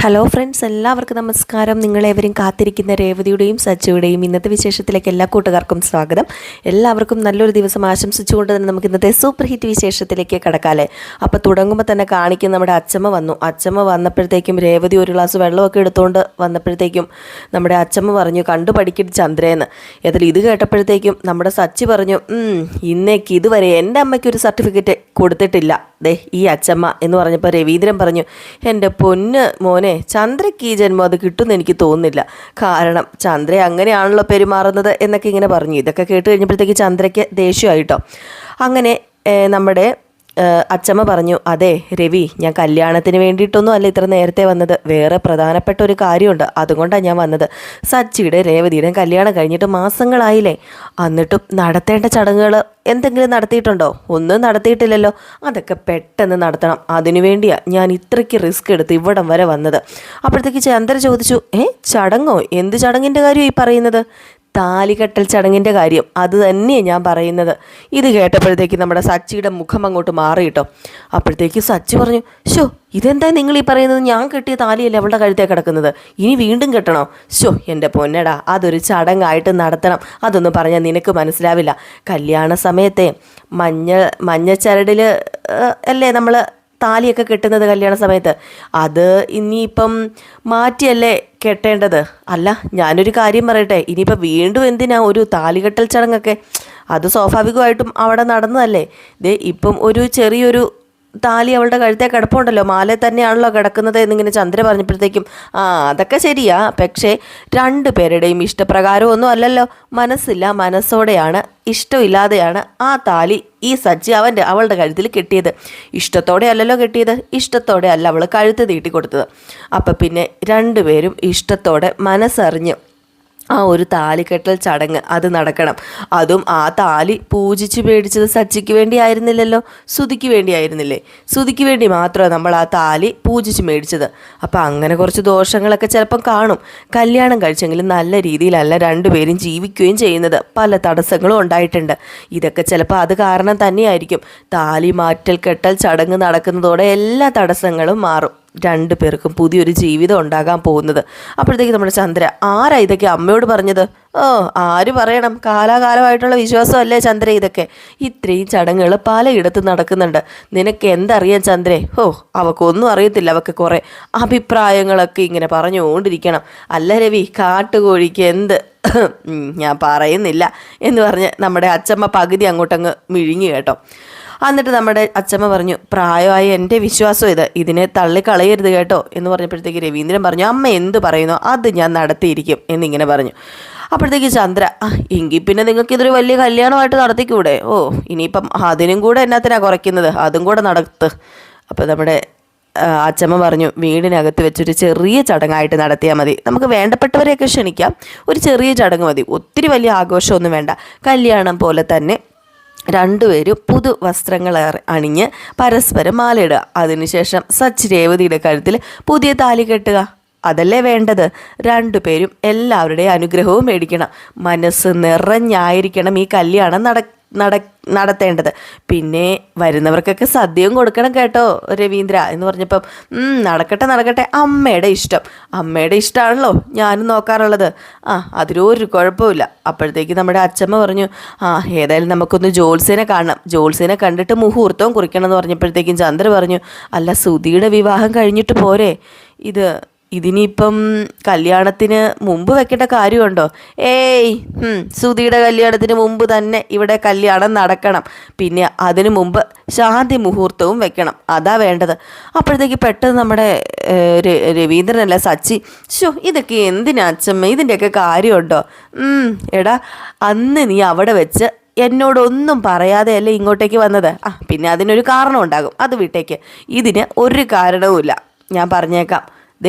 Hello friends, എല്ലാവർക്കും നമസ്കാരം. നിങ്ങളേവരും കാത്തിരിക്കുന്ന രേവതിയുടെയും സച്ചിയുടെയും ഇന്നത്തെ വിശേഷത്തിലേക്ക് എല്ലാ കൂട്ടുകാർക്കും സ്വാഗതം. എല്ലാവർക്കും നല്ലൊരു ദിവസം ആശംസിച്ചുകൊണ്ട് തന്നെ നമുക്ക് ഇന്നത്തെ സൂപ്പർ ഹിറ്റ് വിശേഷത്തിലേക്ക് കടക്കാല്ലേ. അപ്പോൾ തുടങ്ങുമ്പോൾ തന്നെ കാണിക്കുന്ന നമ്മുടെ അച്ചമ്മ വന്നപ്പോഴത്തേക്കും രേവതി ഒരു ഗ്ലാസ് വെള്ളമൊക്കെ എടുത്തുകൊണ്ട് വന്നപ്പോഴത്തേക്കും നമ്മുടെ അച്ചമ്മ പറഞ്ഞു, കണ്ടു പഠിക്കും ചന്ദ്രയെന്ന്. ഏതായാലും ഇത് കേട്ടപ്പോഴത്തേക്കും നമ്മുടെ സച്ചി പറഞ്ഞു, ഇന്നേക്ക് ഇതുവരെ എൻ്റെ അമ്മയ്ക്കൊരു സർട്ടിഫിക്കറ്റ് കൊടുത്തിട്ടില്ല ദേ ഈ അച്ചമ്മ എന്ന് പറഞ്ഞപ്പോൾ രവീന്ദ്രൻ പറഞ്ഞു, എൻ്റെ പൊന്ന് മോനെ, ചന്ദ്രയ്ക്ക് ഈ ജന്മം അത് കിട്ടുമെന്ന് എനിക്ക് തോന്നുന്നില്ല. കാരണം ചന്ദ്ര അങ്ങനെയാണല്ലോ പെരുമാറുന്നത് എന്നൊക്കെ ഇങ്ങനെ പറഞ്ഞു. ഇതൊക്കെ കേട്ട് കഴിഞ്ഞപ്പോഴത്തേക്ക് ചന്ദ്രയ്ക്ക് ദേഷ്യമായിട്ടോ. അങ്ങനെ നമ്മുടെ അച്ചമ്മ പറഞ്ഞു, അതെ രവി, ഞാൻ കല്യാണത്തിന് വേണ്ടിയിട്ടൊന്നും അല്ല ഇത്ര നേരത്തെ വന്നത്. വേറെ പ്രധാനപ്പെട്ട ഒരു കാര്യമുണ്ട്, അതുകൊണ്ടാണ് ഞാൻ വന്നത്. സച്ചിയുടെ രേവതിയുടെ കല്യാണം കഴിഞ്ഞിട്ട് മാസങ്ങളായില്ലേ, എന്നിട്ടും നടത്തേണ്ട ചടങ്ങുകൾ എന്തെങ്കിലും നടത്തിയിട്ടുണ്ടോ? ഒന്നും നടത്തിയിട്ടില്ലല്ലോ. അതൊക്കെ പെട്ടെന്ന് നടത്തണം. അതിനുവേണ്ടിയാണ് ഞാൻ ഇത്രയ്ക്ക് റിസ്ക് എടുത്ത് ഇവിടം വരെ വന്നത്. അപ്പോഴത്തേക്ക് ചന്ദ്ര ചോദിച്ചു, ചടങ്ങോ? എന്ത് ചടങ്ങിൻ്റെ കാര്യം ഈ പറയുന്നത്? താലികെട്ടൽ ചടങ്ങിൻ്റെ കാര്യം, അത് തന്നെയാണ് ഞാൻ പറയുന്നത്. ഇത് കേട്ടപ്പോഴത്തേക്ക് നമ്മുടെ സച്ചിയുടെ മുഖം അങ്ങോട്ട് മാറിയിട്ടോ. അപ്പോഴത്തേക്ക് സച്ചി പറഞ്ഞു, ഇതെന്താ നിങ്ങൾ ഈ പറയുന്നത്? ഞാൻ കെട്ടിയ താലിയല്ലേ അവളുടെ കഴുത്തേ കിടക്കുന്നത്, ഇനി വീണ്ടും കെട്ടണോ? എൻ്റെ പൊന്നടാ, അതൊരു ചടങ്ങായിട്ട് നടത്തണം. അതൊന്നും പറഞ്ഞാൽ നിനക്ക് മനസ്സിലാവില്ല. കല്യാണ സമയത്തെ മഞ്ഞച്ചരടിൽ അല്ലേ നമ്മൾ താലിയൊക്കെ കെട്ടുന്നത് കല്യാണ സമയത്ത്. അത് ഇനിയിപ്പം മാറ്റിയല്ലേ കെട്ടേണ്ടത്? അല്ല, ഞാനൊരു കാര്യം പറയട്ടെ, ഇനിയിപ്പോൾ വീണ്ടും എന്തിനാ ഒരു താലികെട്ടൽ ചടങ്ങൊക്കെ? അത് സ്വാഭാവികമായിട്ടും അവിടെ നടന്നതല്ലേ. ഇപ്പം ഒരു ചെറിയൊരു താലി അവളുടെ കഴുത്തേ കിടപ്പുണ്ടല്ലോ, മാല തന്നെയാണല്ലോ കിടക്കുന്നത് എന്നിങ്ങനെ ചന്ദ്ര പറഞ്ഞപ്പോഴത്തേക്കും അതൊക്കെ ശരിയാ, പക്ഷേ രണ്ടുപേരുടെയും ഇഷ്ടപ്രകാരമൊന്നും അല്ലല്ലോ. മനസ്സോടെയാണ്, ഇഷ്ടമില്ലാതെയാണ് ആ താലി ഈ സച്ചി അവളുടെ കഴുത്തിൽ കെട്ടിയത്. ഇഷ്ടത്തോടെ അല്ലല്ലോ കെട്ടിയത്, ഇഷ്ടത്തോടെ അല്ല അവൾ കഴുത്ത് നീട്ടിക്കൊടുത്തത്. അപ്പം പിന്നെ രണ്ടുപേരും ഇഷ്ടത്തോടെ മനസ്സറിഞ്ഞ് ആ ഒരു താലികെട്ടൽ ചടങ്ങ് അത് നടക്കണം. അതും ആ താലി പൂജിച്ച് മേടിച്ചത് സച്ചിക്ക് വേണ്ടി ആയിരുന്നില്ലല്ലോ, ശ്രുതിക്ക് വേണ്ടി ആയിരുന്നില്ലേ? ശ്രുതിക്ക് വേണ്ടി മാത്രമാണ് നമ്മൾ ആ താലി പൂജിച്ച് മേടിച്ചത്. അപ്പം അങ്ങനെ കുറച്ച് ദോഷങ്ങളൊക്കെ ചിലപ്പം കാണും. കല്യാണം കഴിച്ചെങ്കിലും നല്ല രീതിയിലല്ല രണ്ടുപേരും ജീവിക്കുകയും ചെയ്യുന്നത്. പല തടസ്സങ്ങളും ഉണ്ടായിട്ടുണ്ട്. ഇതൊക്കെ ചിലപ്പോൾ അത് കാരണം തന്നെയായിരിക്കും. താലി മാറ്റൽ കെട്ടൽ ചടങ്ങ് നടക്കുന്നതോടെ എല്ലാ തടസ്സങ്ങളും മാറും. രണ്ടു പേർക്കും പുതിയൊരു ജീവിതം ഉണ്ടാകാൻ പോകുന്നത്. അപ്പോഴത്തേക്ക് നമ്മുടെ ചന്ദ്ര, ആരാ ഇതൊക്കെ അമ്മയോട് പറഞ്ഞത്? ആര് പറയണം, കാലാകാലമായിട്ടുള്ള വിശ്വാസമല്ലേ ചന്ദ്ര ഇതൊക്കെ. ഇത്രയും ചടങ്ങുകൾ പലയിടത്തും നടക്കുന്നുണ്ട്. നിനക്ക് എന്തറിയാം ചന്ദ്രേ? അവക്കൊന്നും അറിയത്തില്ല. അവൾക്ക് കുറേ അഭിപ്രായങ്ങളൊക്കെ ഇങ്ങനെ പറഞ്ഞുകൊണ്ടിരിക്കണം. അല്ല രവി, കാട്ടുകോഴിക്ക് എന്ത് ഞാൻ പറയുന്നില്ല എന്ന് പറഞ്ഞ് നമ്മുടെ അച്ചമ്മ പകുതി അങ്ങോട്ടങ്ങ് മിഴിഞ്ഞു കേട്ടോ. എന്നിട്ട് നമ്മുടെ അച്ചമ്മ പറഞ്ഞു, പ്രായമായ എൻ്റെ വിശ്വാസം ഇതിനെ തള്ളിക്കളയരുത് കേട്ടോ എന്ന് പറഞ്ഞപ്പോഴത്തേക്ക് രവീന്ദ്രൻ പറഞ്ഞു, അമ്മ എന്ത് പറയുന്നോ അത് ഞാൻ നടത്തിയിരിക്കും എന്നിങ്ങനെ പറഞ്ഞു. അപ്പോഴത്തേക്ക് ചന്ദ്ര, എങ്കിൽ പിന്നെ നിങ്ങൾക്ക് ഇതൊരു വലിയ കല്യാണമായിട്ട് നടത്തിക്കൂടെ? ഇനിയിപ്പം അതിനും കൂടെ എന്നാത്തിനാണ് കുറയ്ക്കുന്നത്, അതും കൂടെ നടത്ത്. അപ്പോൾ നമ്മുടെ അച്ചമ്മ പറഞ്ഞു, വീടിനകത്ത് വെച്ചൊരു ചെറിയ ചടങ്ങായിട്ട് നടത്തിയാൽ മതി. നമുക്ക് വേണ്ടപ്പെട്ടവരെയൊക്കെ ക്ഷണിക്കാം, ഒരു ചെറിയ ചടങ്ങ് മതി. ഒത്തിരി വലിയ ആഘോഷമൊന്നും വേണ്ട. കല്യാണം പോലെ തന്നെ രണ്ടുപേരും പുതു വസ്ത്രങ്ങൾ അണിഞ്ഞ് പരസ്പരം മാലയിടുക. അതിനുശേഷം സച്ചി രേവതിയുടെ കഴുത്തിൽ പുതിയ താലി കെട്ടുക. അതല്ലേ വേണ്ടത്. രണ്ടുപേരും എല്ലാവരുടെയും അനുഗ്രഹവും മേടിക്കണം. മനസ്സ് നിറഞ്ഞായിരിക്കണം ഈ കല്യാണം നടത്തേണ്ടത്. പിന്നെ വരുന്നവർക്കൊക്കെ സദ്യയും കൊടുക്കണം കേട്ടോ രവീന്ദ്ര എന്ന് പറഞ്ഞപ്പം, നടക്കട്ടെ, അമ്മയുടെ ഇഷ്ടമാണല്ലോ ഞാനും നോക്കാറുള്ളത്. അതിലൊരു കുഴപ്പമില്ല. അപ്പോഴത്തേക്ക് നമ്മുടെ അച്ചമ്മ പറഞ്ഞു, ഏതായാലും നമുക്കൊന്ന് ജോത്സ്യനെ കാണണം, ജോത്സ്യനെ കണ്ടിട്ട് മുഹൂർത്തവും കുറിക്കണം എന്ന് പറഞ്ഞപ്പോഴത്തേക്കും ചന്ദ്ര പറഞ്ഞു, അല്ല ശ്രുതിയുടെ വിവാഹം കഴിഞ്ഞിട്ട് പോരെ ഇതിനിപ്പം കല്യാണത്തിന് മുമ്പ് വെക്കേണ്ട കാര്യമുണ്ടോ? ശ്രുതിയുടെ കല്യാണത്തിന് മുമ്പ് തന്നെ ഇവിടെ കല്യാണം നടക്കണം. പിന്നെ അതിനു മുമ്പ് ശാന്തി മുഹൂർത്തവും വെക്കണം, അതാ വേണ്ടത്. അപ്പോഴത്തേക്ക് പെട്ടെന്ന് നമ്മുടെ രവീന്ദ്രനല്ല സച്ചി, ഇതൊക്കെ എന്തിനാ അച്ചമ്മ, ഇതിൻ്റെയൊക്കെ കാര്യമുണ്ടോ? എടാ, അന്ന് നീ അവിടെ വെച്ച് എന്നോടൊന്നും പറയാതെയല്ലേ ഇങ്ങോട്ടേക്ക് വന്നത്. പിന്നെ അതിനൊരു കാരണം ഉണ്ടാകും, അത് വിട്ടേക്ക്. ഇതിന് ഒരു കാരണവുമില്ല, ഞാൻ പറഞ്ഞേക്കാം.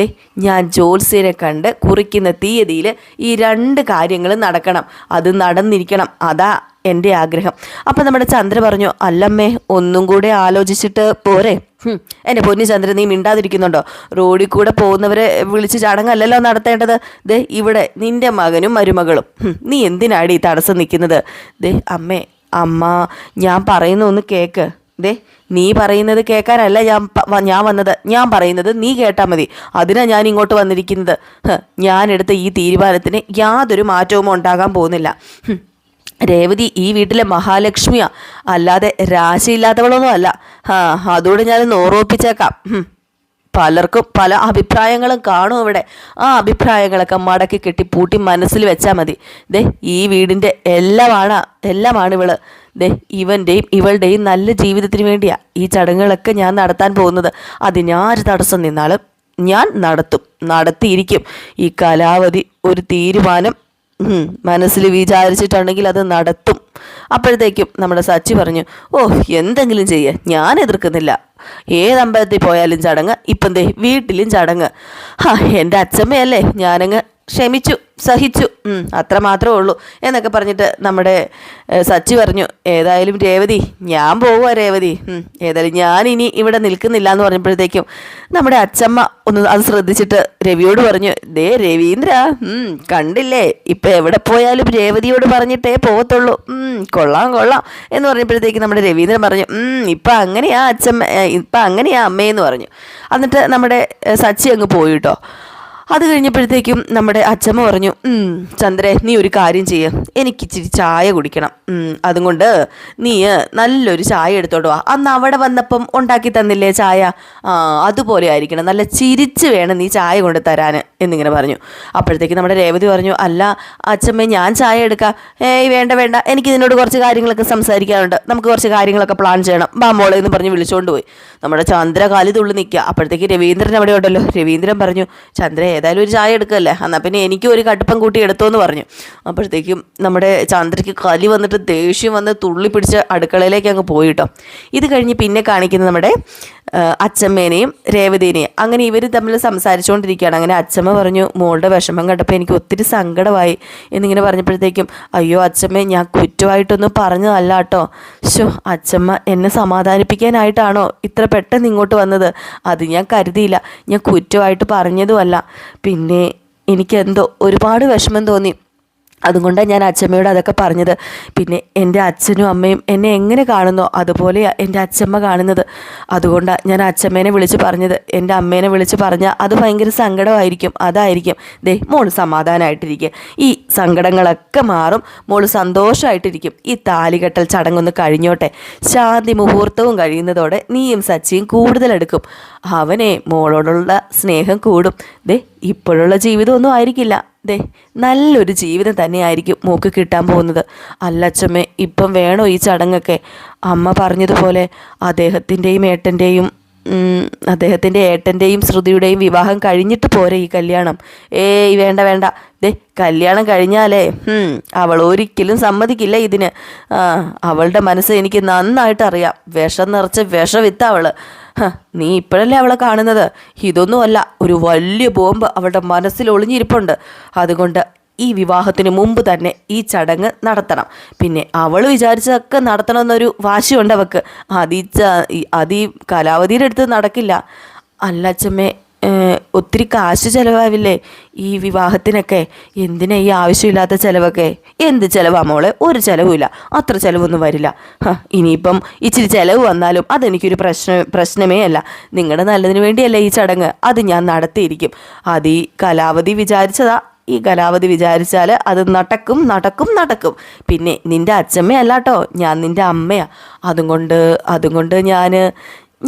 ഞാൻ ജോത്സ്യനെ കണ്ട് കുറിക്കുന്ന തീയതിയിൽ ഈ രണ്ട് കാര്യങ്ങളും നടക്കണം, അത് നടന്നിരിക്കണം, അതാ എൻ്റെ ആഗ്രഹം. അപ്പം നമ്മുടെ ചന്ദ്ര പറഞ്ഞു, അല്ലമ്മേ, ഒന്നും കൂടെ ആലോചിച്ചിട്ട് പോരെ? എൻ്റെ പൊന്നു ചന്ദ്ര, നീ മിണ്ടാതിരിക്കുന്നുണ്ടോ? റോഡിൽ കൂടെ പോകുന്നവരെ വിളിച്ച് ചടങ്ങല്ലല്ലോ നടത്തേണ്ടത്. ഇവിടെ നിൻ്റെ മകനും മരുമകളും. നീ എന്തിനാടി ഈ തടസ്സം നിൽക്കുന്നത്? അമ്മ ഞാൻ പറയുന്ന ഒന്ന് കേക്ക്. ദേ നീ പറയുന്നത് കേൾക്കാനല്ല ഞാൻ വന്നത്. ഞാൻ പറയുന്നത് നീ കേട്ടാൽ മതി. അതിനാ ഞാൻ ഇങ്ങോട്ട് വന്നിരിക്കുന്നത്. ഞാനെടുത്ത ഈ തീരുമാനത്തിന് യാതൊരു മാറ്റവും ഉണ്ടാകാൻ പോകുന്നില്ല. രേവതി ഈ വീട്ടിലെ മഹാലക്ഷ്മിയാ, അല്ലാതെ രാശിയില്ലാത്തവളൊന്നും അല്ല. അതോട് ഞാൻ ഓർമ്മിപ്പിച്ചേക്കാം. പലർക്കും പല അഭിപ്രായങ്ങളും കാണും ഇവിടെ. ആ അഭിപ്രായങ്ങളൊക്കെ മടക്കി കെട്ടി പൂട്ടി മനസ്സിൽ വെച്ചാൽ മതി. ദേ ഈ വീടിൻ്റെ എല്ലാമാണ് ഇവള്. ദേ ഇവൻ്റെയും ഇവളുടെയും നല്ല ജീവിതത്തിന് വേണ്ടിയാ ഈ ചടങ്ങുകളൊക്കെ ഞാൻ നടത്താൻ പോകുന്നത്. അതിനാര് തടസ്സം നിന്നാലും ഞാൻ നടത്തിയിരിക്കും. ഈ കലാവധി ഒരു തീരുമാനം മനസ്സിൽ വിചാരിച്ചിട്ടുണ്ടെങ്കിൽ അത് നടത്തും. അപ്പോഴത്തേക്കും നമ്മുടെ സച്ചി പറഞ്ഞു, ഓ എന്തെങ്കിലും ചെയ്യേ, ഞാൻ എതിർക്കുന്നില്ല. ഏതമ്പലത്തിൽ പോയാലും ചടങ്ങ്, ഇപ്പം ദേ വീട്ടിലും ചടങ്ങ്. എൻ്റെ അച്ഛമ്മയല്ലേ, ഞാനങ്ങ് ക്ഷമിച്ചു, സഹിച്ചു, അത്ര മാത്രമേ ഉള്ളൂ എന്നൊക്കെ പറഞ്ഞിട്ട് നമ്മുടെ സച്ചി പറഞ്ഞു, ഏതായാലും രേവതി ഞാൻ പോവുക രേവതി, ഏതായാലും ഞാൻ ഇനി ഇവിടെ നിൽക്കുന്നില്ല എന്ന് പറഞ്ഞപ്പോഴത്തേക്കും നമ്മുടെ അച്ചമ്മ ഒന്ന് അത് ശ്രദ്ധിച്ചിട്ട് രവിയോട് പറഞ്ഞു, ദേ രവീന്ദ്ര, കണ്ടില്ലേ ഇപ്പം എവിടെ പോയാലും രേവതിയോട് പറഞ്ഞിട്ടേ പോകത്തുള്ളൂ. കൊള്ളാം എന്ന് പറഞ്ഞപ്പോഴത്തേക്കും നമ്മുടെ രവീന്ദ്രൻ പറഞ്ഞു, ഇപ്പം അങ്ങനെയാ അച്ചമ്മ, ഇപ്പം അങ്ങനെയാ അമ്മയെന്ന് പറഞ്ഞു. എന്നിട്ട് നമ്മുടെ സച്ചി അങ്ങ് പോയി കേട്ടോ. അത് കഴിഞ്ഞപ്പോഴത്തേക്കും നമ്മുടെ അച്ഛമ്മ പറഞ്ഞു, ചന്ദ്രേ നീ ഒരു കാര്യം ചെയ്യ, എനിക്ക് ഇച്ചിരി ചായ കുടിക്കണം. അതുകൊണ്ട് നീ നല്ലൊരു ചായ എടുത്തോട്ട് വാ. അന്ന് അവിടെ വന്നപ്പം ഉണ്ടാക്കി തന്നില്ലേ ചായ, അതുപോലെ ആയിരിക്കണം, നല്ല ചിരിച്ച് വേണം നീ ചായ കൊണ്ട് തരാൻ എന്നിങ്ങനെ പറഞ്ഞു. അപ്പോഴത്തേക്ക് നമ്മുടെ രേവതി പറഞ്ഞു, അല്ല അച്ഛമ്മ ഞാൻ ചായ എടുക്കാം. വേണ്ട, എനിക്ക് ഇതിനോട് കുറച്ച് കാര്യങ്ങളൊക്കെ സംസാരിക്കാനുണ്ട്, നമുക്ക് കുറച്ച് കാര്യങ്ങളൊക്കെ പ്ലാൻ ചെയ്യണം, ബാമോളെ എന്ന് പറഞ്ഞ് വിളിച്ചുകൊണ്ട് പോയി. നമ്മുടെ ചന്ദ്ര കാലി തുള്ളി നിൽക്കുക. അപ്പോഴത്തേക്ക് രവീന്ദ്രൻ അവിടെ ഉണ്ടല്ലോ. രവീന്ദ്രൻ പറഞ്ഞു, ചന്ദ്ര ഏതായാലും ഒരു ചായ എടുക്കല്ലേ, എന്നാൽ പിന്നെ എനിക്കും ഒരു കടുപ്പം കൂട്ടി എടുത്തോന്ന് പറഞ്ഞു. അപ്പോഴത്തേക്കും നമ്മുടെ ചന്ദ്രയ്ക്ക് കലി വന്നിട്ട് ദേഷ്യം വന്ന് തുള്ളി പിടിച്ച് അടുക്കളയിലേക്ക് അങ്ങ് പോയിട്ടോ. ഇത് കഴിഞ്ഞ് പിന്നെ കാണിക്കുന്നത് നമ്മുടെ അച്ചമ്മേനെയും രേവതിനെയും. അങ്ങനെ ഇവർ തമ്മിൽ സംസാരിച്ചുകൊണ്ടിരിക്കുകയാണ്. അങ്ങനെ അച്ചമ്മ പറഞ്ഞു, മോളുടെ വിഷമം കണ്ടപ്പോൾ എനിക്ക് ഒത്തിരി സങ്കടമായി എന്നിങ്ങനെ പറഞ്ഞപ്പോഴത്തേക്കും, അയ്യോ അച്ചമ്മേ, ഞാൻ കുറ്റമായിട്ടൊന്നും പറഞ്ഞതല്ല കേട്ടോ. അച്ചമ്മ എന്നെ സമാധാനിപ്പിക്കാനായിട്ടാണോ ഇത്ര പെട്ടെന്ന് ഇങ്ങോട്ട് വന്നത്? അത് ഞാൻ കരുതിയില്ല, ഞാൻ കുറ്റമായിട്ട് പറഞ്ഞതുമല്ല. പിന്നെ എനിക്കെന്തോ ഒരുപാട് വിഷമം തോന്നി, അതുകൊണ്ടാണ് ഞാൻ അച്ചമ്മയോട് അതൊക്കെ പറഞ്ഞത്. പിന്നെ എൻ്റെ അച്ഛനും അമ്മയും എന്നെ എങ്ങനെ കാണുന്നോ അതുപോലെയാണ് എൻ്റെ അച്ചമ്മ കാണുന്നത്. അതുകൊണ്ടാണ് ഞാൻ അച്ചമ്മേനെ വിളിച്ച് പറഞ്ഞത്. എൻ്റെ അമ്മേനെ വിളിച്ച് പറഞ്ഞാൽ അത് ഭയങ്കര സങ്കടമായിരിക്കും. അതായിരിക്കും. ദേ മോള് സമാധാനമായിട്ടിരിക്കുക, ഈ സങ്കടങ്ങളൊക്കെ മാറും, മോള് സന്തോഷമായിട്ടിരിക്കും. ഈ താലികെട്ടൽ ചടങ്ങൊന്ന് കഴിഞ്ഞോട്ടെ, ശാന്തി മുഹൂർത്തവും കഴിയുന്നതോടെ നീയും സച്ചിയും കൂടുതലെടുക്കും. അവനെ മോളോടുള്ള സ്നേഹം കൂടും. ദേ ഇപ്പോഴുള്ള ജീവിതമൊന്നും ആയിരിക്കില്ല, ദേ നല്ലൊരു ജീവിതം തന്നെയായിരിക്കും മോക്ക് കിട്ടാൻ പോകുന്നത്. അല്ലച്ചമ്മേ, ഇപ്പം വേണോ ഈ ചടങ്ങൊക്കെ? അമ്മ പറഞ്ഞതുപോലെ അദ്ദേഹത്തിൻ്റെ ഏട്ടൻ്റെയും ശ്രുതിയുടെയും വിവാഹം കഴിഞ്ഞിട്ട് പോരെ ഈ കല്യാണം? വേണ്ട, ദേ കല്യാണം കഴിഞ്ഞാലേ അവൾ ഒരിക്കലും സമ്മതിക്കില്ല ഇതിന്. അവളുടെ മനസ്സ് എനിക്ക് നന്നായിട്ട് അറിയാം. വിഷം നിറച്ച വിഷവിത്ത അവള്. നീ ഇപ്പോഴല്ലേ അവളെ കാണുന്നത്, ഇതൊന്നുമല്ല, ഒരു വലിയ ബോംബ് അവളുടെ മനസ്സിൽ ഒളിഞ്ഞിരിപ്പുണ്ട്. അതുകൊണ്ട് ഈ വിവാഹത്തിന് മുമ്പ് തന്നെ ഈ ചടങ്ങ് നടത്തണം. പിന്നെ അവൾ വിചാരിച്ചതൊക്കെ നടത്തണമെന്നൊരു വാശിയുണ്ട് അവൾക്ക്. അത് ഈ കലാവധിയുടെ അടുത്ത് നടക്കില്ല. അല്ല അച്ചമ്മേ, ഒത്തിരി കാശ് ചിലവാവില്ലേ ഈ വിവാഹത്തിനൊക്കെ? എന്തിനാ ഈ ആവശ്യമില്ലാത്ത ചിലവൊക്കെ? എന്ത് ചിലവാ മോളെ? ഒരു ചിലവുമില്ല, അത്ര ചിലവൊന്നും വരില്ല. ഇനിയിപ്പം ഇച്ചിരി ചിലവ് വന്നാലും അതെനിക്കൊരു പ്രശ്നമേ അല്ല. നിങ്ങളുടെ നല്ലതിന് വേണ്ടിയല്ലേ ഈ ചടങ്ങ്, അത് ഞാൻ നടത്തിയിരിക്കും. അത് ഈ കലാവധി വിചാരിച്ചതാ. ഈ കലാവധി വിചാരിച്ചാൽ അത് നടക്കും. പിന്നെ നിൻ്റെ അച്ഛമ്മയല്ല കേട്ടോ, ഞാൻ നിൻ്റെ അമ്മയാ. അതുകൊണ്ട്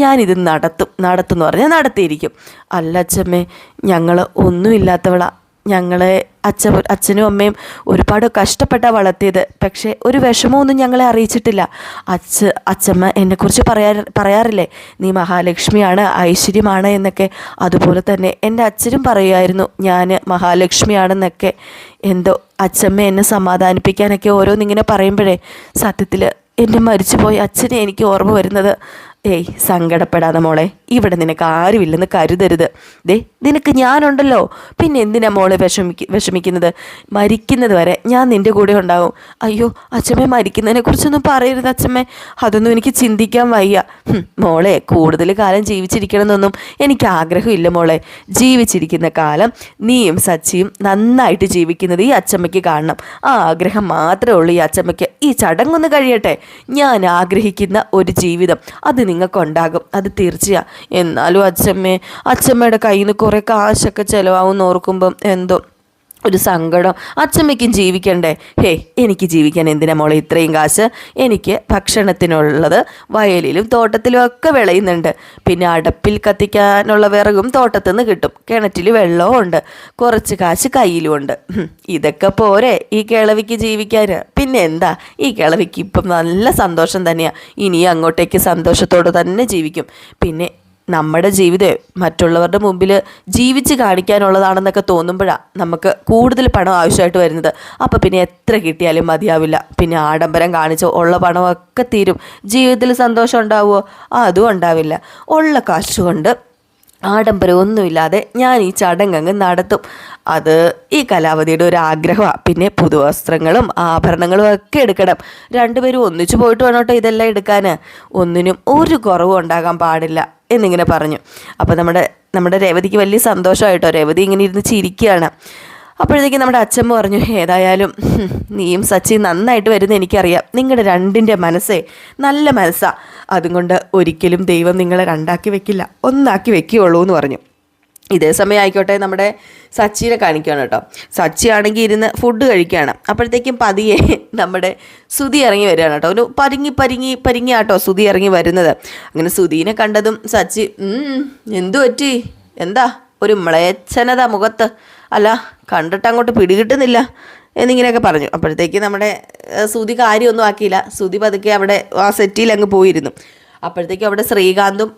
ഞാനിത് നടത്തുമെന്ന് പറഞ്ഞാൽ നടത്തിയിരിക്കും. അല്ല അച്ഛമ്മേ, ഞങ്ങൾ ഒന്നുമില്ലാത്തവളാ. ഞങ്ങളെ അച്ഛനും അമ്മയും ഒരുപാട് കഷ്ടപ്പെട്ടാണ് വളർത്തിയത്. പക്ഷേ ഒരു വിഷമമൊന്നും ഞങ്ങളെ അറിയിച്ചിട്ടില്ല. അച്ഛമ്മ എന്നെക്കുറിച്ച് പറയാറില്ലേ, നീ മഹാലക്ഷ്മിയാണ്, ഐശ്വര്യമാണ് എന്നൊക്കെ. അതുപോലെ തന്നെ എൻ്റെ അച്ഛനും പറയുമായിരുന്നു ഞാൻ മഹാലക്ഷ്മിയാണെന്നൊക്കെ. എന്തോ അച്ഛമ്മ എന്നെ സമാധാനിപ്പിക്കാനൊക്കെ ഓരോന്നിങ്ങനെ പറയുമ്പോഴേ സത്യത്തിൽ എൻ്റെ മരിച്ചുപോയ അച്ഛനെ എനിക്ക് ഓർമ്മ വരുന്നത്. സങ്കടപ്പെടാതെ മോളെ, ഇവിടെ നിനക്ക് ആരുമില്ലെന്ന് കരുതരുത്. നിനക്ക് ഞാനുണ്ടല്ലോ, പിന്നെ എന്തിനാ മോളെ വിഷമിക്കുന്നത്? മരിക്കുന്നത് വരെ ഞാൻ നിൻ്റെ കൂടെ ഉണ്ടാവും. അയ്യോ അച്ഛമ്മ, മരിക്കുന്നതിനെ കുറിച്ചൊന്നും പറയരുത് അച്ഛമ്മേ, അതൊന്നും എനിക്ക് ചിന്തിക്കാൻ വയ്യ. മോളെ, കൂടുതൽ കാലം ജീവിച്ചിരിക്കണമെന്നൊന്നും എനിക്ക് ആഗ്രഹമില്ല മോളെ. ജീവിച്ചിരിക്കുന്ന കാലം നീയും സച്ചിയും നന്നായിട്ട് ജീവിക്കുന്നത് ഈ അച്ഛമ്മയ്ക്ക് കാണണം. ആ ആഗ്രഹം മാത്രമേ ഉള്ളൂ ഈ അച്ഛമ്മയ്ക്ക്. ഈ ചടങ്ങൊന്ന് കഴിയട്ടെ. ഞാൻ ആഗ്രഹിക്കുന്ന ഒരു ജീവിതം അത് നിങ്ങൾക്കുണ്ടാകും, അത് തീർച്ചയാ. എന്നാലും അച്ഛമ്മയുടെ കയ്യിൽ നിന്ന് കുറേ കാശൊക്കെ ചിലവാകുമെന്ന് ഓർക്കുമ്പം എന്തോ ഒരു സങ്കടം. അച്ഛമ്മയ്ക്കും ജീവിക്കണ്ടേ? എനിക്ക് ജീവിക്കാൻ എന്തിനാ മോളെ ഇത്രയും കാശ്? എനിക്ക് ഭക്ഷണത്തിനുള്ളത് വയലിലും തോട്ടത്തിലും ഒക്കെ വിളയുന്നുണ്ട്. പിന്നെ അടുപ്പിൽ കത്തിക്കാനുള്ള വിറകും തോട്ടത്തിൽ നിന്ന് കിട്ടും. കിണറ്റിൽ വെള്ളവും ഉണ്ട്. കുറച്ച് കാശ് കയ്യിലും ഉണ്ട്. ഇതൊക്കെ പോരെ ഈ കിളവിക്ക് ജീവിക്കാൻ? പിന്നെ എന്താ, ഈ കിളവിക്ക് ഇപ്പം നല്ല സന്തോഷം തന്നെയാണ്. ഇനി അങ്ങോട്ടേക്ക് സന്തോഷത്തോടെ തന്നെ ജീവിക്കും. പിന്നെ നമ്മുടെ ജീവിതം മറ്റുള്ളവരുടെ മുമ്പിൽ ജീവിച്ച് കാണിക്കാനുള്ളതാണെന്നൊക്കെ തോന്നുമ്പോഴാണ് നമുക്ക് കൂടുതൽ പണം ആവശ്യമായിട്ട് വരുന്നത്. അപ്പോൾ പിന്നെ എത്ര കിട്ടിയാലും മതിയാവില്ല. പിന്നെ ആഡംബരം കാണിച്ച് ഉള്ള പണമൊക്കെ തീരും. ജീവിതത്തിൽ സന്തോഷം ഉണ്ടാവുമോ? അതും ഉണ്ടാവില്ല. ഉള്ള കാശുകൊണ്ട് ആഡംബരമൊന്നുമില്ലാതെ ഞാൻ ഈ ചടങ്ങ് നടത്തും. അത് ഈ കലാവതിയുടെ ഒരു ആഗ്രഹമാണ്. പിന്നെ പുതുവസ്ത്രങ്ങളും ആഭരണങ്ങളും ഒക്കെ എടുക്കണം. രണ്ടുപേരും ഒന്നിച്ചു പോയിട്ട് വേണോട്ടോ ഇതെല്ലാം എടുക്കാൻ. ഒന്നിനും ഒരു കുറവും ഉണ്ടാകാൻ പാടില്ല എന്നിങ്ങനെ പറഞ്ഞു. അപ്പോൾ നമ്മുടെ രേവതിക്ക് വലിയ സന്തോഷമായിട്ടോ. രേവതി ഇങ്ങനെ ഇരുന്ന് ചിരിക്കുകയാണ്. അപ്പോഴത്തേക്കും നമ്മുടെ അച്ഛമ്മ പറഞ്ഞു, ഏതായാലും നീയും സച്ചി നന്നായിട്ട് വരുന്ന എനിക്കറിയാം. നിങ്ങളുടെ രണ്ടിൻ്റെ മനസ്സേ നല്ല മനസ്സാണ്. അതുകൊണ്ട് ഒരിക്കലും ദൈവം നിങ്ങളെ രണ്ടാക്കി വെക്കില്ല, ഒന്നാക്കി വെക്കുകയുള്ളൂ എന്ന് പറഞ്ഞു. ഇതേ സമയം ആയിക്കോട്ടെ, നമ്മുടെ സച്ചിനെ കാണിക്കുകയാണ് കേട്ടോ. സച്ചി ആണെങ്കിൽ ഇരുന്ന് ഫുഡ് കഴിക്കുകയാണ്. അപ്പോഴത്തേക്കും പതിയെ നമ്മുടെ സുധി ഇറങ്ങി വരികയാണ് കേട്ടോ. ഒരു പരിങ്ങി ആട്ടോ സുധി ഇറങ്ങി വരുന്നത്. അങ്ങനെ സുധീനെ കണ്ടതും സച്ചി, എന്തു പറ്റി? എന്താ ഒരു മ്ലേച്ഛനത മുഖത്ത്? അല്ല, കണ്ടിട്ട് അങ്ങോട്ട് പിടികിട്ടുന്നില്ല എന്നിങ്ങനെയൊക്കെ പറഞ്ഞു. അപ്പോഴത്തേക്ക് നമ്മുടെ സുധി കാര്യമൊന്നും ആക്കിയില്ല. സുധി പതുക്കെ അവിടെ ആ സെറ്റിയിൽ അങ്ങ് പോയിരുന്നു. അപ്പോഴത്തേക്കും അവിടെ ശ്രീകാന്തും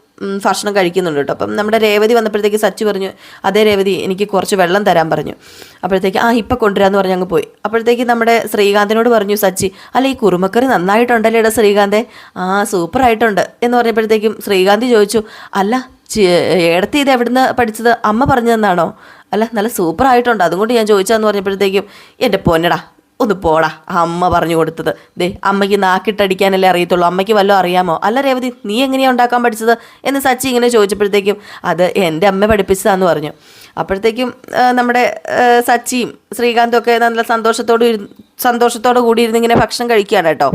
ഭക്ഷണം കഴിക്കുന്നുണ്ട് കേട്ടോ. അപ്പം നമ്മുടെ രേവതി വന്നപ്പോഴത്തേക്ക് സച്ചി പറഞ്ഞു, അതേ രേവതി, എനിക്ക് കുറച്ച് വെള്ളം തരാൻ പറഞ്ഞു. അപ്പോഴത്തേക്ക് ഇപ്പം കൊണ്ടുവരാമെന്ന് പറഞ്ഞ് അങ്ങ് പോയി. അപ്പോഴത്തേക്ക് നമ്മുടെ ശ്രീകാന്തിനോട് പറഞ്ഞു സച്ചി, അല്ല ഈ കുറുമക്കറി നന്നായിട്ടുണ്ടല്ലേ ഇടാ ശ്രീകാന്തേ? സൂപ്പറായിട്ടുണ്ട് എന്ന് പറഞ്ഞപ്പോഴത്തേക്കും ശ്രീകാന്തി ചോദിച്ചു, അല്ല ഏടത്തി ഇത് എവിടുന്ന് പഠിച്ചത്? അമ്മ പറഞ്ഞു തന്നാണോ? അല്ല നല്ല സൂപ്പറായിട്ടുണ്ട്, അതുകൊണ്ട് ഞാൻ ചോദിച്ചതെന്ന് പറഞ്ഞപ്പോഴത്തേക്കും, എൻ്റെ പൊന്നടാ ഒന്ന് പോടാ, അമ്മ പറഞ്ഞു കൊടുത്തത്. അമ്മയ്ക്ക് നാക്കിട്ടടിക്കാനല്ലേ അറിയത്തുള്ളൂ, അമ്മയ്ക്ക് വല്ലതും അറിയാമോ? അല്ല രേവതി, നീ എങ്ങനെയാണ് ഉണ്ടാക്കാൻ പഠിച്ചത് എന്ന് സച്ചി ഇങ്ങനെ ചോദിച്ചപ്പോഴത്തേക്കും, അത് എൻ്റെ അമ്മ പഠിപ്പിച്ചതാന്ന് പറഞ്ഞു. അപ്പോഴത്തേക്കും നമ്മുടെ സച്ചിയും ശ്രീകാന്തും ഒക്കെ നല്ല സന്തോഷത്തോടു കൂടി ഇരുന്ന് ഇങ്ങനെ ഭക്ഷണം കഴിക്കുകയാണ് കേട്ടോ.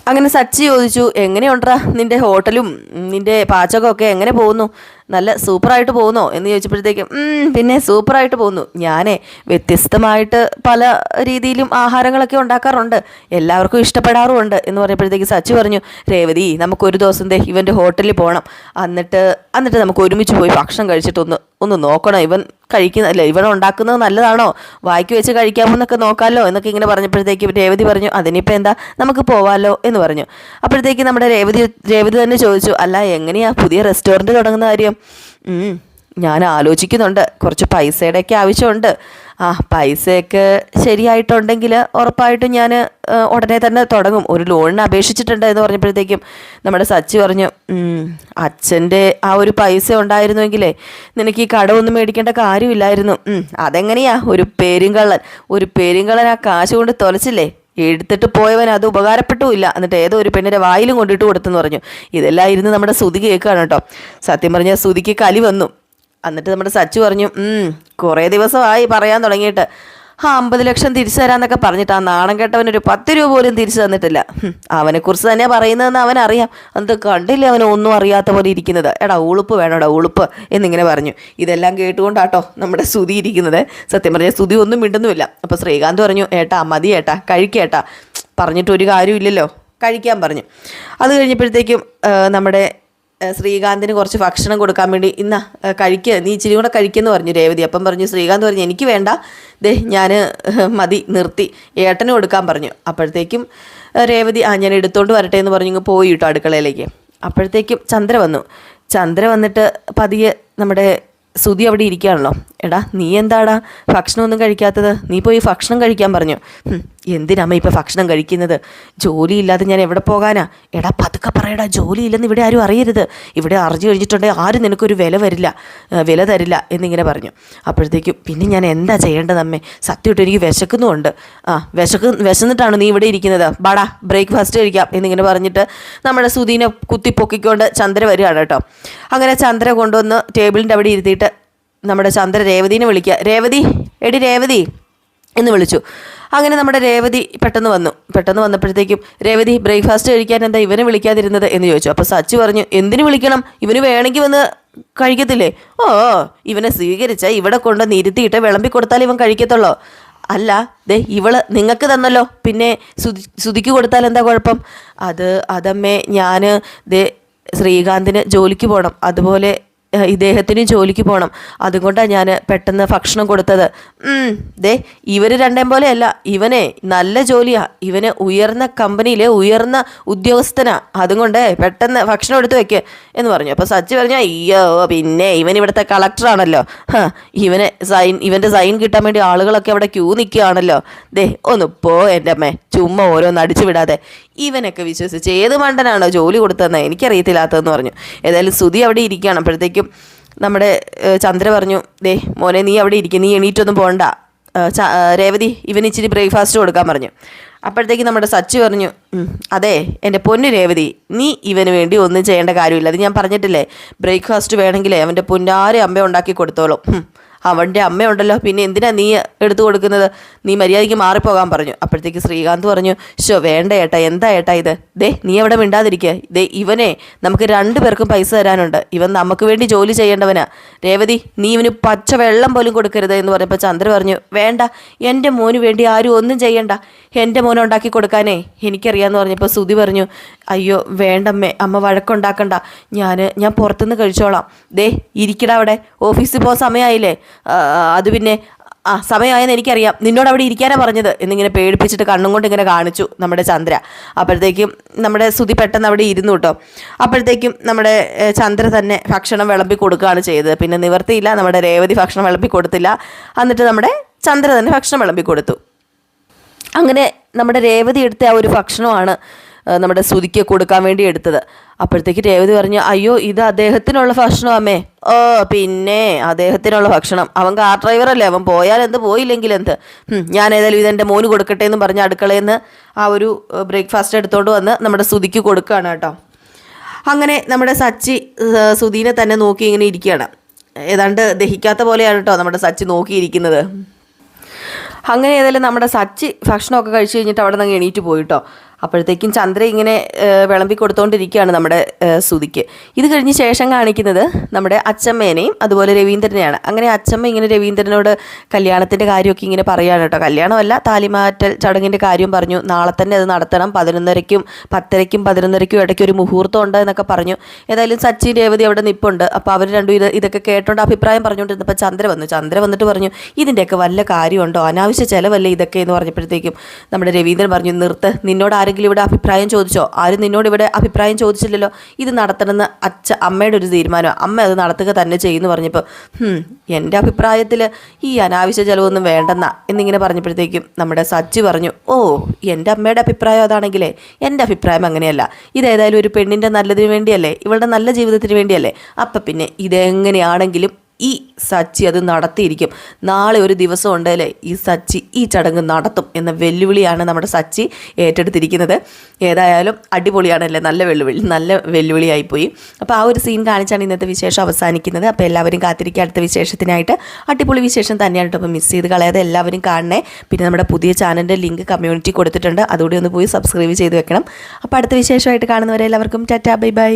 അങ്ങനെ സച്ചി ചോദിച്ചു, എങ്ങനെയുണ്ടാ നിൻ്റെ ഹോട്ടലും നിൻ്റെ പാചകമൊക്കെ എങ്ങനെ പോകുന്നു? നല്ല സൂപ്പറായിട്ട് പോകുന്നോ എന്ന് ചോദിച്ചപ്പോഴത്തേക്കും, പിന്നെ സൂപ്പറായിട്ട് പോകുന്നു. ഞാനേ വ്യത്യസ്തമായിട്ട് പല രീതിയിലും ആഹാരങ്ങളൊക്കെ ഉണ്ടാക്കാറുണ്ട്, എല്ലാവർക്കും ഇഷ്ടപ്പെടാറുമുണ്ട് എന്ന് പറഞ്ഞപ്പോഴത്തേക്ക് സച്ചി പറഞ്ഞു, രേവതി നമുക്കൊരു ദിവസം ഇവൻ്റെ ഹോട്ടലിൽ പോകണം. എന്നിട്ട് നമുക്ക് ഒരുമിച്ച് പോയി ഭക്ഷണം കഴിച്ചിട്ട് ഒന്ന് നോക്കണം, ഇവൻ ഉണ്ടാക്കുന്നത് നല്ലതാണോ, വായിക്ക് വെച്ച് കഴിക്കാമോ എന്നൊക്കെ നോക്കാമല്ലോ എന്നൊക്കെ ഇങ്ങനെ പറഞ്ഞപ്പോഴത്തേക്കും രേവതി പറഞ്ഞു, അതിനിപ്പോൾ എന്താ, നമുക്ക് പോവാമല്ലോ എന്ന് പറഞ്ഞു. അപ്പോഴത്തേക്ക് നമ്മുടെ രേവതി തന്നെ ചോദിച്ചു, അല്ല എങ്ങനെയാ പുതിയ റെസ്റ്റോറൻറ്റ് തുടങ്ങുന്ന കാര്യം? ഞാൻ ആലോചിക്കുന്നുണ്ട്, കുറച്ച് പൈസയുടെയൊക്കെ ആവശ്യമുണ്ട്. പൈസയൊക്കെ ശരിയായിട്ടുണ്ടെങ്കിൽ ഉറപ്പായിട്ടും ഞാൻ ഉടനെ തന്നെ തുടങ്ങും. ഒരു ലോണിന് അപേക്ഷിച്ചിട്ടുണ്ട് എന്ന് പറഞ്ഞപ്പോഴത്തേക്കും നമ്മുടെ സച്ചി പറഞ്ഞു, അച്ഛൻ്റെ ആ ഒരു പൈസ ഉണ്ടായിരുന്നുവെങ്കിലേ നിനക്ക് ഈ കടമൊന്നും മേടിക്കേണ്ട കാര്യമില്ലായിരുന്നു. അതെങ്ങനെയാ, ഒരു പേരുംകള്ളൻ ആ കാശ് കൊണ്ട് തൊലച്ചില്ലേ, എടുത്തിട്ട് പോയവൻ അത് ഉപകാരപ്പെട്ടുമില്ല, എന്നിട്ട് ഏതോ ഒരു പെണ്ണിൻ്റെ വായിലും കൊണ്ടിട്ട് കൊടുത്തെന്ന് പറഞ്ഞു. ഇതെല്ലാം ഇരുന്ന് നമ്മുടെ സുധി കേൾക്കുകയാണ് കേട്ടോ. സത്യം പറഞ്ഞാൽ സുധിക്ക് കലി വന്നു. എന്നിട്ട് നമ്മുടെ സച്ചു പറഞ്ഞു, കുറേ ദിവസമായി പറയാൻ തുടങ്ങിയിട്ട്, 50 ലക്ഷം തിരിച്ചു തരാമെന്നൊക്കെ പറഞ്ഞിട്ട് ആ നാണം കേട്ടവനൊരു 10 രൂപ പോലും തിരിച്ചു തന്നിട്ടില്ല. അവനെക്കുറിച്ച് തന്നെയാണ് പറയുന്നതെന്ന് അവനറിയാം, എന്നിട്ട് കണ്ടില്ലേ അവൻ ഒന്നും അറിയാത്ത പോലെ ഇരിക്കുന്നത്. എടാ ഉളുപ്പ് വേണോടാ ഉളുപ്പ് എന്നിങ്ങനെ പറഞ്ഞു. ഇതെല്ലാം കേട്ടുകൊണ്ടാട്ടോ നമ്മുടെ സുധി ഇരിക്കുന്നത്. സത്യം പറഞ്ഞാൽ സുധി ഒന്നും മിണ്ടുന്നുമില്ല. അപ്പോൾ ശ്രീകാന്ത് പറഞ്ഞു, ഏട്ടാ മതി ഏട്ടാ, കഴിക്കേട്ടാ, പറഞ്ഞിട്ടൊരു കാര്യമില്ലല്ലോ, കഴിക്കാൻ പറഞ്ഞു. അത് കഴിഞ്ഞപ്പോഴത്തേക്കും നമ്മുടെ ശ്രീകാന്തിന് കുറച്ച് ഭക്ഷണം കൊടുക്കാൻ വേണ്ടി, കഴിക്കുക, നീ ഇച്ചിരി കൂടെ കഴിക്കുമെന്ന് പറഞ്ഞു രേവതി. അപ്പം പറഞ്ഞു ശ്രീകാന്ത് പറഞ്ഞു, എനിക്ക് വേണ്ട, ഞാൻ മതി, നിർത്തി, ഏട്ടന് കൊടുക്കാൻ പറഞ്ഞു. അപ്പോഴത്തേക്കും രേവതി ഞാൻ എടുത്തോണ്ട് വരട്ടെ എന്ന് പറഞ്ഞു ഇങ്ങ് പോയി കേട്ടോ അടുക്കളയിലേക്ക്. അപ്പോഴത്തേക്കും ചന്ദ്ര വന്നിട്ട് പതിയെ നമ്മുടെ സുധി അവിടെ ഇരിക്കുകയാണല്ലോ. എടാ നീ എന്താടാ ഭക്ഷണമൊന്നും കഴിക്കാത്തത്? നീ പോയി ഭക്ഷണം കഴിക്കാൻ പറഞ്ഞു. എന്തിനമ്മ ഇപ്പം ഭക്ഷണം കഴിക്കുന്നത്? ജോലിയില്ലാതെ ഞാൻ എവിടെ പോകാനാ? എടാ പതുക്കെ പറയടാ, ജോലിയില്ലെന്ന് ഇവിടെ ആരും അറിയരുത്. ഇവിടെ അറിഞ്ഞു കഴിഞ്ഞിട്ടുണ്ടെങ്കിൽ ആരും നിനക്കൊരു വില തരില്ല എന്നിങ്ങനെ പറഞ്ഞു. അപ്പോഴത്തേക്കും പിന്നെ ഞാൻ എന്താ ചെയ്യേണ്ടതമ്മേ? സത്യമായിട്ട് എനിക്ക് വിശക്കുന്നുമുണ്ട്. വിശന്നിട്ടാണ് നീ ഇവിടെ ഇരിക്കുന്നത്? ബാടാ ബ്രേക്ക്ഫാസ്റ്റ് കഴിക്കാം എന്നിങ്ങനെ പറഞ്ഞിട്ട് നമ്മുടെ സുധീനെ കുത്തിപ്പൊക്കിക്കൊണ്ട് ചന്ദ്ര വരികയാണ് കേട്ടോ. അങ്ങനെ ചന്ദ്ര കൊണ്ടുവന്ന് ടേബിളിൻ്റെ അവിടെ ഇരുത്തിയിട്ട് നമ്മുടെ ചന്ദ്ര രേവതിനെ വിളിക്കുക. രേവതി, എടി രേവതി എന്ന് വിളിച്ചു. അങ്ങനെ നമ്മുടെ രേവതി പെട്ടെന്ന് വന്നപ്പോഴത്തേക്കും രേവതി ബ്രേക്ക്ഫാസ്റ്റ് കഴിക്കാൻ എന്താ ഇവനെ വിളിക്കാതിരുന്നത് എന്ന് ചോദിച്ചു. അപ്പോൾ സച്ചു പറഞ്ഞു, എന്തിനു വിളിക്കണം? ഇവന് വേണമെങ്കിൽ വന്ന് കഴിക്കത്തില്ലേ? ഇവനെ സ്വീകരിച്ച ഇവിടെ കൊണ്ടുവന്ന് ഇരുത്തിയിട്ട് വിളമ്പി കൊടുത്താൽ ഇവൻ കഴിക്കത്തുള്ളൂ. അല്ല ഇവള് നിങ്ങൾക്ക് തന്നല്ലോ, പിന്നെ സുധിക്ക് കൊടുത്താൽ എന്താ കുഴപ്പം? അതമ്മേ ഞാൻ ശ്രീകാന്തിന് ജോലിക്ക് പോകണം, അതുപോലെ ഇദ്ദേഹത്തിന് ജോലിക്ക് പോകണം, അതുകൊണ്ടാണ് ഞാൻ പെട്ടെന്ന് ഭക്ഷണം കൊടുത്തത്. ഇവർ രണ്ടേം പോലെയല്ല, ഇവനെ നല്ല ജോലിയാ, ഇവന് ഉയർന്ന കമ്പനിയിലെ ഉയർന്ന ഉദ്യോഗസ്ഥനാ, അതുകൊണ്ട് പെട്ടെന്ന് ഭക്ഷണം എടുത്ത് വെക്ക് എന്ന് പറഞ്ഞു. അപ്പോൾ സച്ചി പറഞ്ഞു, അയ്യോ പിന്നെ ഇവൻ ഇവിടുത്തെ കളക്ടറാണല്ലോ, ഇവൻ്റെ സൈൻ കിട്ടാൻ വേണ്ടി ആളുകളൊക്കെ അവിടെ ക്യൂ നിൽക്കുകയാണല്ലോ. ഒന്ന് പോ എൻ്റെ അമ്മേ, ചുമ്മാ ഓരോന്ന് അടിച്ചു വിടാതെ. ഇവനൊക്കെ വിശ്വസിച്ച് ഏത് മണ്ടനാണോ ജോലി കൊടുത്തതെന്ന് എനിക്കറിയത്തില്ലാത്തതെന്ന് പറഞ്ഞു. ഏതായാലും സുധി അവിടെ ഇരിക്കുകയാണ്. അപ്പോഴത്തേക്കും നമ്മുടെ ചന്ദ്ര പറഞ്ഞു, മോനെ നീ അവിടെ ഇരിക്കും, നീ എണീറ്റൊന്നും പോകണ്ട, രേവതി ഇവന് ഇച്ചിരി ബ്രേക്ക്ഫാസ്റ്റ് കൊടുക്കാൻ പറഞ്ഞു. അപ്പോഴത്തേക്കും നമ്മുടെ സച്ചി പറഞ്ഞു, അതെ എൻ്റെ പൊന്നു രേവതി, നീ ഇവന് വേണ്ടി ഒന്നും ചെയ്യേണ്ട കാര്യമില്ല. അത് ഞാൻ പറഞ്ഞിട്ടില്ലേ, ബ്രേക്ക്ഫാസ്റ്റ് വേണമെങ്കിലേ അവൻ്റെ പൊന്നാരെ അമ്മ ഉണ്ടാക്കി കൊടുത്തോളും. അവൻ്റെ അമ്മയുണ്ടല്ലോ, പിന്നെ എന്തിനാ നീ എടുത്തു കൊടുക്കുന്നത്? നീ മര്യാദയ്ക്ക് മാറിപ്പോകാൻ പറഞ്ഞു. അപ്പോഴത്തേക്ക് ശ്രീകാന്ത് പറഞ്ഞു, വേണ്ട ഏട്ടാ, എന്താ ഏട്ടാ ഇത്? നീ അവിടെ മിണ്ടാതിരിക്കുക. ഇവനെ നമുക്ക് 2 പേർക്കും പൈസ തരാനുണ്ട്, ഇവൻ നമുക്ക് വേണ്ടി ജോലി ചെയ്യേണ്ടവനാ. രേവതി നീ ഇവന് പച്ച വെള്ളം പോലും കൊടുക്കരുത് എന്ന് പറഞ്ഞപ്പോൾ ചന്ദ്ര പറഞ്ഞു, വേണ്ട, എൻ്റെ മോന് വേണ്ടി ആരും ഒന്നും ചെയ്യണ്ട, എൻ്റെ മോനെ ഉണ്ടാക്കി കൊടുക്കാനേ എനിക്കറിയാമെന്ന് പറഞ്ഞപ്പോൾ സുധി പറഞ്ഞു, അയ്യോ വേണ്ടമ്മേ, അമ്മ വഴക്കുണ്ടാക്കണ്ട, ഞാൻ പുറത്തുനിന്ന് കഴിച്ചോളാം. ഇരിക്കടാ അവിടെ, ഓഫീസിൽ പോകാൻ സമയമായില്ലേ? അത് പിന്നെ സമയമായെന്ന് എനിക്കറിയാം, നിന്നോട് അവിടെ ഇരിക്കാനാണ് പറഞ്ഞത് എന്നിങ്ങനെ പേടിപ്പിച്ചിട്ട് കണ്ണും കൊണ്ട് ഇങ്ങനെ കാണിച്ചു നമ്മുടെ ചന്ദ്ര. അപ്പോഴത്തേക്കും നമ്മുടെ സുധി പെട്ടെന്ന് അവിടെ ഇരുന്നു കേട്ടോ. അപ്പോഴത്തേക്കും നമ്മുടെ ചന്ദ്ര തന്നെ ഭക്ഷണം വിളമ്പി കൊടുക്കുകയാണ് ചെയ്തത്. പിന്നെ നിവർത്തിയില്ല, നമ്മുടെ രേവതി ഭക്ഷണം വിളമ്പി കൊടുത്തില്ല, എന്നിട്ട് നമ്മുടെ ചന്ദ്ര തന്നെ ഭക്ഷണം വിളമ്പി കൊടുത്തു. അങ്ങനെ നമ്മുടെ രേവതി എടുത്ത ആ ഒരു ഭക്ഷണമാണ് നമ്മുടെ സുധിക്ക് കൊടുക്കാൻ വേണ്ടി എടുത്തത്. അപ്പോഴത്തേക്ക് രേവതി പറഞ്ഞു, അയ്യോ ഇത് അദ്ദേഹത്തിനുള്ള ഭക്ഷണം അമ്മേ. പിന്നെ അദ്ദേഹത്തിനുള്ള ഭക്ഷണം, അവൻ കാർ ഡ്രൈവറല്ലേ, അവൻ പോയാൽ എന്ത് പോയില്ലെങ്കിൽ എന്ത്, ഞാൻ ഏതായാലും ഇതെൻ്റെ മോന് കൊടുക്കട്ടെ എന്ന് പറഞ്ഞ് അടുക്കളയിൽ നിന്ന് ആ ഒരു ബ്രേക്ക്ഫാസ്റ്റ് എടുത്തോണ്ട് വന്ന് നമ്മുടെ സുധിക്ക് കൊടുക്കുകയാണ് കേട്ടോ. അങ്ങനെ നമ്മുടെ സച്ചി സുധീനെ തന്നെ നോക്കി ഇങ്ങനെ ഇരിക്കുകയാണ്. ഏതാണ്ട് ദഹിക്കാത്ത പോലെയാണ് കേട്ടോ നമ്മുടെ സച്ചി നോക്കിയിരിക്കുന്നത്. അങ്ങനെ ഏതായാലും നമ്മുടെ സച്ചി ഭക്ഷണമൊക്കെ കഴിച്ച് കഴിഞ്ഞിട്ട് അവിടെ നിന്ന് എണീറ്റ് പോയിട്ടോ. അപ്പോഴത്തേക്കും ചന്ദ്ര ഇങ്ങനെ വിളമ്പി കൊടുത്തുകൊണ്ടിരിക്കുകയാണ് നമ്മുടെ സുധിക്ക്. ഇത് കഴിഞ്ഞ് ശേഷം കാണിക്കുന്നത് നമ്മുടെ അച്ചമ്മേനെയും അതുപോലെ രവീന്ദ്രനെയാണ്. അങ്ങനെ അച്ചമ്മ ഇങ്ങനെ രവീന്ദ്രനോട് കല്യാണത്തിൻ്റെ കാര്യമൊക്കെ ഇങ്ങനെ പറയുകയാണ് കേട്ടോ. കല്യാണമല്ല, താലിമാറ്റൽ ചടങ്ങിൻ്റെ കാര്യം പറഞ്ഞു. നാളെ തന്നെ അത് നടത്തണം, 11:30-ക്കും 10:30-ക്കും 11:30-ക്കും ഇടയ്ക്ക് ഒരു മുഹൂർത്തം ഉണ്ട് എന്നൊക്കെ പറഞ്ഞു. ഏതായാലും സച്ചി രേവതി അവിടെ നിൽപ്പുണ്ട്. അപ്പോൾ അവർ രണ്ടും ഇതൊക്കെ കേട്ടോണ്ട് അഭിപ്രായം പറഞ്ഞുകൊണ്ടിരുന്നപ്പോൾ ചന്ദ്ര വന്നിട്ട് പറഞ്ഞു, ഇതിൻ്റെയൊക്കെ വല്ല കാര്യമുണ്ടോ, അനാവശ്യ ചിലവല്ലേ ഇതൊക്കെ എന്ന് പറഞ്ഞപ്പോഴത്തേക്കും നമ്മുടെ രവീന്ദ്രൻ പറഞ്ഞു, നിർത്ത്, നിന്നോട് ആരെങ്കിലും ഇവിടെ അഭിപ്രായം ചോദിച്ചോ? ആരും നിന്നോട് ഇവിടെ അഭിപ്രായം ചോദിച്ചില്ലല്ലോ, ഇത് നടത്തണമെന്ന് അമ്മയുടെ ഒരു തീരുമാനമാണ്, അമ്മ അത് നടത്തുക തന്നെ ചെയ്യുമെന്ന് പറഞ്ഞപ്പോൾ എൻ്റെ അഭിപ്രായത്തിൽ ഈ അനാവശ്യ ചിലവൊന്നും വേണ്ടെന്നാ എന്നിങ്ങനെ പറഞ്ഞപ്പോഴത്തേക്കും നമ്മുടെ സച്ചി പറഞ്ഞു, എൻ്റെ അമ്മയുടെ അഭിപ്രായം അതാണെങ്കിലേ എൻ്റെ അഭിപ്രായം അങ്ങനെയല്ല, ഇതേതായാലും ഒരു പെണ്ണിൻ്റെ നല്ലതിന് വേണ്ടിയല്ലേ, ഇവളുടെ നല്ല ജീവിതത്തിന് വേണ്ടിയല്ലേ, അപ്പം പിന്നെ ഇതെങ്ങനെയാണെങ്കിലും ഈ സച്ചി അത് നടത്തിയിരിക്കും. നാളെ ഒരു ദിവസം ഉണ്ടല്ലേ ഈ സച്ചി ഈ ചടങ്ങ് നടത്തും എന്ന വെല്ലുവിളിയാണ് നമ്മുടെ സച്ചി ഏറ്റെടുത്തിരിക്കുന്നത്. ഏതായാലും അടിപൊളിയാണല്ലേ, നല്ല വെല്ലുവിളിയായിപ്പോയി. അപ്പോൾ ആ ഒരു സീൻ കാണിച്ചാണ് ഇന്നത്തെ വിശേഷം അവസാനിക്കുന്നത്. അപ്പോൾ എല്ലാവരും കാത്തിരിക്കുക അടുത്ത വിശേഷത്തിനായിട്ട്. അടിപൊളി വിശേഷം തന്നെയാണ് കേട്ടോ. അപ്പോൾ മിസ് ചെയ്ത് കളയാതെ എല്ലാവരും കാണണേ. പിന്നെ നമ്മുടെ പുതിയ ചാനലിൻ്റെ ലിങ്ക് കമ്മ്യൂണിറ്റി കൊടുത്തിട്ടുണ്ട്, അതുകൂടി ഒന്ന് പോയി സബ്സ്ക്രൈബ് ചെയ്ത് വെക്കണം. അപ്പോൾ അടുത്ത വിശേഷമായിട്ട് കാണുന്നവരെ എല്ലാവർക്കും ടാറ്റാ, ബൈ ബൈ.